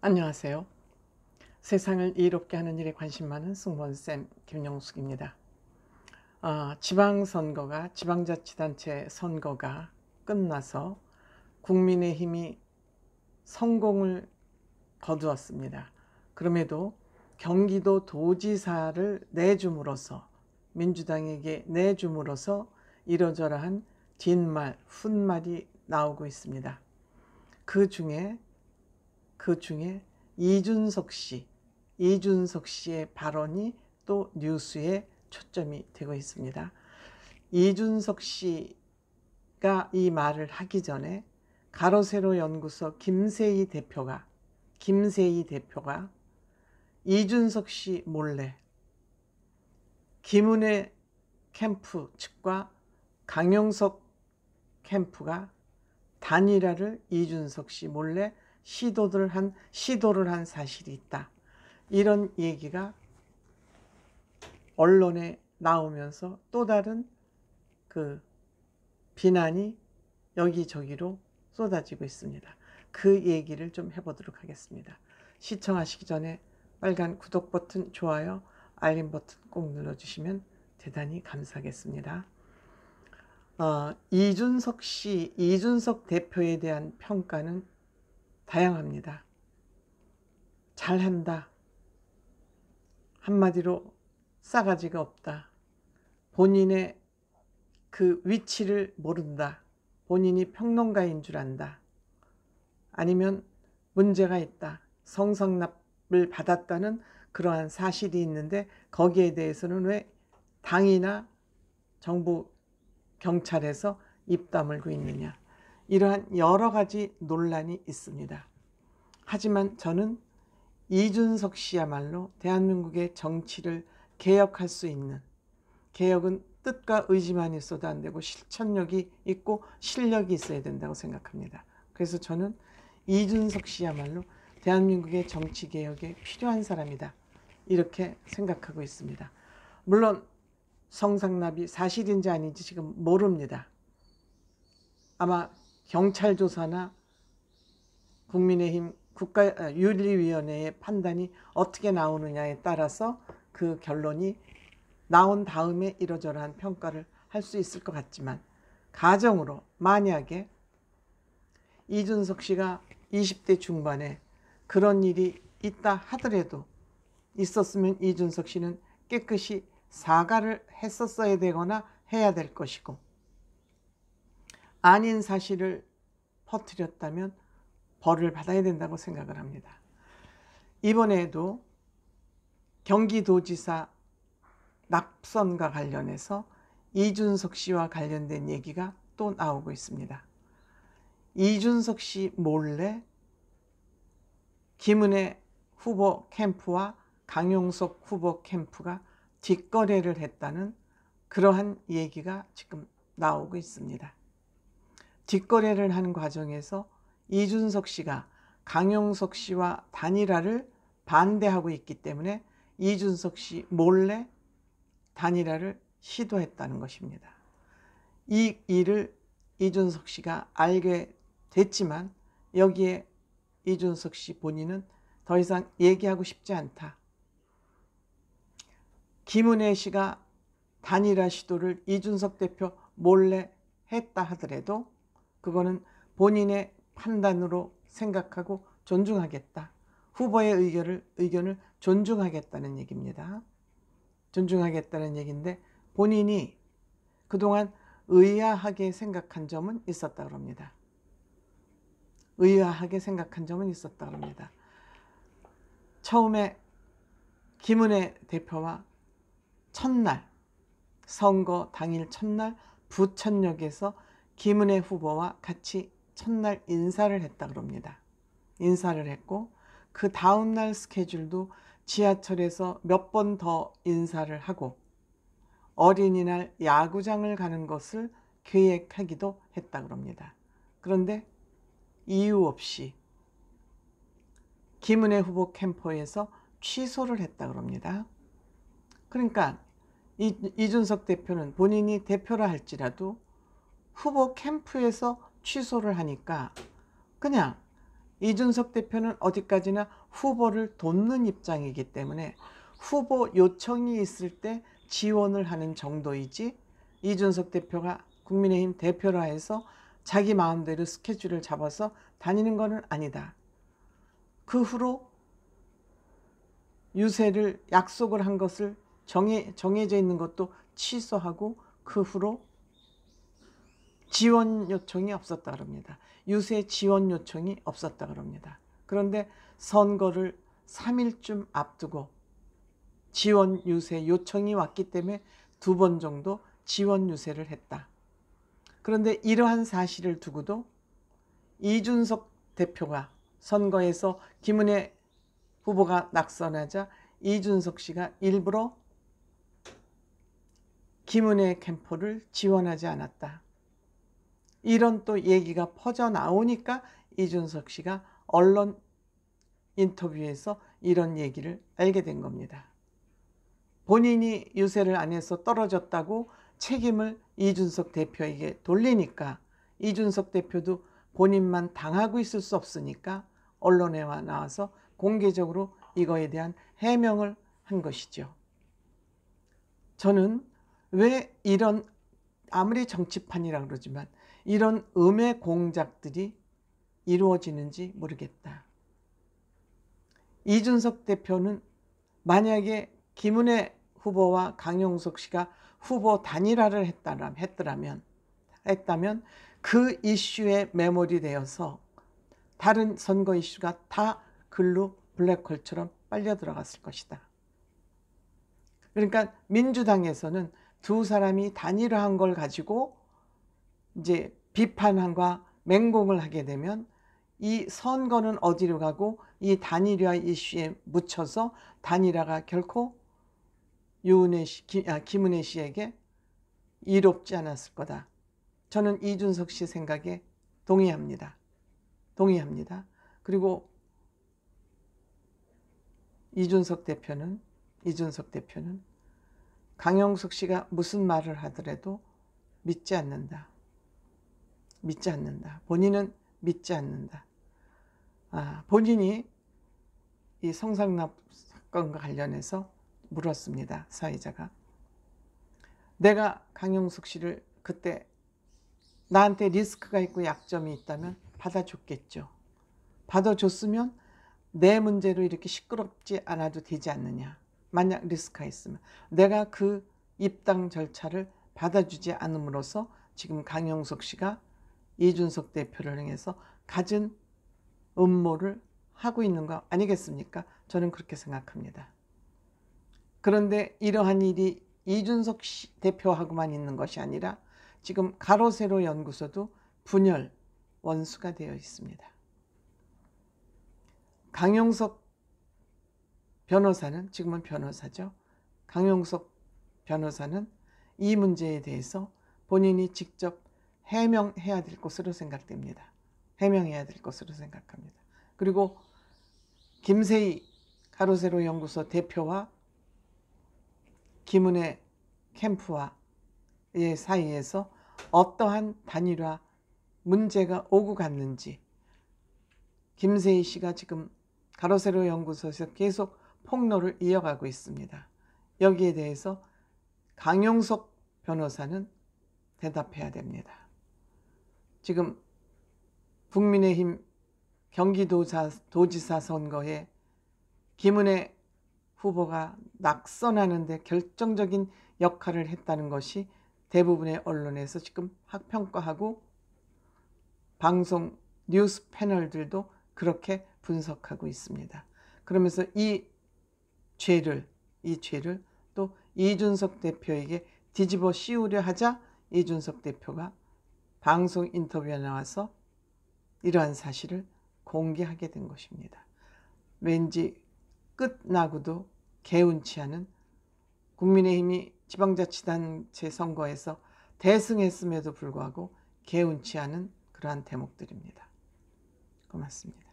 안녕하세요. 세상을 이롭게 하는 일에 관심 많은 승무원쌤 김영숙입니다. 지방선거가 지방자치단체 선거가 끝나서 국민의힘이 성공을 거두었습니다. 그럼에도 경기도 도지사를 내줌으로써 민주당에게 내줌으로써 이러저러한 뒷말, 훗말이 나오고 있습니다. 그 중에 이준석 씨의 발언이 또 뉴스에 초점이 되고 있습니다. 이준석 씨가 이 말을 하기 전에 가로세로 연구소 김세희 대표가 이준석 씨 몰래 김은혜 캠프 측과 강용석 캠프가 단일화를 이준석 씨 몰래 시도를 한 사실이 있다. 이런 얘기가 언론에 나오면서 또 다른 그 비난이 여기저기로 쏟아지고 있습니다. 그 얘기를 좀 해보도록 하겠습니다. 시청하시기 전에 빨간 구독 버튼, 좋아요, 알림 버튼 꼭 눌러주시면 대단히 감사하겠습니다. 이준석 대표에 대한 평가는 다양합니다. 잘한다. 한마디로 싸가지가 없다. 본인의 그 위치를 모른다. 본인이 평론가인 줄 안다. 아니면 문제가 있다. 성상납을 받았다는 그러한 사실이 있는데 거기에 대해서는 왜 당이나 정부 경찰에서 입 다물고 있느냐. 이러한 여러 가지 논란이 있습니다. 하지만 저는 이준석 씨야말로 대한민국의 정치를 개혁할 수 있는, 개혁은 뜻과 의지만 있어도 안 되고 실천력이 있고 실력이 있어야 된다고 생각합니다. 그래서 저는 이준석 씨야말로 대한민국의 정치 개혁에 필요한 사람이다. 이렇게 생각하고 있습니다. 물론 성상납이 사실인지 아닌지 지금 모릅니다. 아마 경찰 조사나 국민의힘 국가윤리위원회의 판단이 어떻게 나오느냐에 따라서 그 결론이 나온 다음에 이러저러한 평가를 할 수 있을 것 같지만, 가정으로 만약에 이준석 씨가 20대 중반에 그런 일이 있다 하더라도 있었으면 이준석 씨는 깨끗이 사과를 했었어야 되거나 해야 될 것이고, 아닌 사실을 퍼뜨렸다면 벌을 받아야 된다고 생각을 합니다. 이번에도 경기도지사 낙선과 관련해서 이준석 씨와 관련된 얘기가 또 나오고 있습니다. 이준석 씨 몰래 김은혜 후보 캠프와 강용석 후보 캠프가 뒷거래를 했다는 그러한 얘기가 지금 나오고 있습니다. 뒷거래를 하는 과정에서 이준석 씨가 강용석 씨와 단일화를 반대하고 있기 때문에 이준석 씨 몰래 단일화를 시도했다는 것입니다. 이 일을 이준석 씨가 알게 됐지만 여기에 이준석 씨 본인은 더 이상 얘기하고 싶지 않다. 김은혜 씨가 단일화 시도를 이준석 대표 몰래 했다 하더라도 그거는 본인의 판단으로 생각하고 존중하겠다. 후보의 의견을 존중하겠다는 얘기입니다. 존중하겠다는 얘기인데 본인이 그동안 의아하게 생각한 점은 있었다고 합니다. 의아하게 생각한 점은 있었다고 합니다. 처음에 김은혜 대표와 첫날, 선거 당일 첫날 부천역에서 김은혜 후보와 같이 첫날 인사를 했다고 합니다. 인사를 했고 그 다음날 스케줄도 지하철에서 몇 번 더 인사를 하고 어린이날 야구장을 가는 것을 계획하기도 했다고 합니다. 그런데 이유 없이 김은혜 후보 캠프에서 취소를 했다고 합니다. 그러니까 이준석 대표는 본인이 대표라 할지라도 후보 캠프에서 취소를 하니까 그냥 이준석 대표는 어디까지나 후보를 돕는 입장이기 때문에 후보 요청이 있을 때 지원을 하는 정도이지, 이준석 대표가 국민의힘 대표라 해서 자기 마음대로 스케줄을 잡아서 다니는 것은 아니다. 그 후로 유세를 약속을 한 것을 정해져 있는 것도 취소하고 그 후로 지원 요청이 없었다 그럽니다. 유세 지원 요청이 없었다 그럽니다. 그런데 선거를 3일쯤 앞두고 지원 유세 요청이 왔기 때문에 2번 정도 지원 유세를 했다. 그런데 이러한 사실을 두고도 이준석 대표가 선거에서 김은혜 후보가 낙선하자 이준석 씨가 일부러 김은혜 캠프를 지원하지 않았다. 이런 또 얘기가 퍼져 나오니까 이준석 씨가 언론 인터뷰에서 이런 얘기를 알게 된 겁니다. 본인이 유세를 안 해서 떨어졌다고 책임을 이준석 대표에게 돌리니까 이준석 대표도 본인만 당하고 있을 수 없으니까 언론에 나와서 공개적으로 이거에 대한 해명을 한 것이죠. 저는 왜 이런, 아무리 정치판이라 그러지만 이런 음해 공작들이 이루어지는지 모르겠다. 이준석 대표는 만약에 김은혜 후보와 강용석 씨가 후보 단일화를 했다면 그 이슈에 매몰이 되어서 다른 선거 이슈가 다 글로 블랙홀처럼 빨려 들어갔을 것이다. 그러니까 민주당에서는 두 사람이 단일화한 걸 가지고 이제 비판과 맹공을 하게 되면 이 선거는 어디로 가고 이 단일화 이슈에 묻혀서 단일화가 결코 김은혜 씨에게 이롭지 않았을 거다. 저는 이준석 씨 생각에 동의합니다. 그리고 이준석 대표는 강용석 씨가 무슨 말을 하더라도 믿지 않는다. 본인은 믿지 않는다. 본인이 이 성상납 사건과 관련해서 물었습니다. 사회자가. 내가 강용석 씨를 그때 나한테 리스크가 있고 약점이 있다면 받아줬겠죠. 받아줬으면 내 문제로 이렇게 시끄럽지 않아도 되지 않느냐. 만약 리스크가 있으면. 내가 그 입당 절차를 받아주지 않음으로써 지금 강용석 씨가 이준석 대표를 향해서 갖은 음모를 하고 있는 거 아니겠습니까? 저는 그렇게 생각합니다. 그런데 이러한 일이 이준석 대표하고만 있는 것이 아니라 지금 가로세로 연구소도 분열 원수가 되어 있습니다. 강용석 변호사는, 지금은 변호사죠. 강용석 변호사는 이 문제에 대해서 본인이 직접 해명해야 될 것으로 생각됩니다. 해명해야 될 것으로 생각합니다. 그리고 김세희 가로세로 연구소 대표와 김은혜 캠프와의 사이에서 어떠한 단일화 문제가 오고 갔는지, 김세희 씨가 지금 가로세로 연구소에서 계속 폭로를 이어가고 있습니다. 여기에 대해서 강용석 변호사는 대답해야 됩니다. 지금 국민의힘 경기도지사 선거에 김은혜 후보가 낙선하는 데 결정적인 역할을 했다는 것이 대부분의 언론에서 지금 평가하고 방송 뉴스 패널들도 그렇게 분석하고 있습니다. 그러면서 이 죄를 또 이준석 대표에게 뒤집어 씌우려 하자 이준석 대표가 방송 인터뷰에 나와서 이러한 사실을 공개하게 된 것입니다. 왠지 끝나고도 개운치 않은, 국민의힘이 지방자치단체 선거에서 대승했음에도 불구하고 개운치 않은 그러한 대목들입니다. 고맙습니다.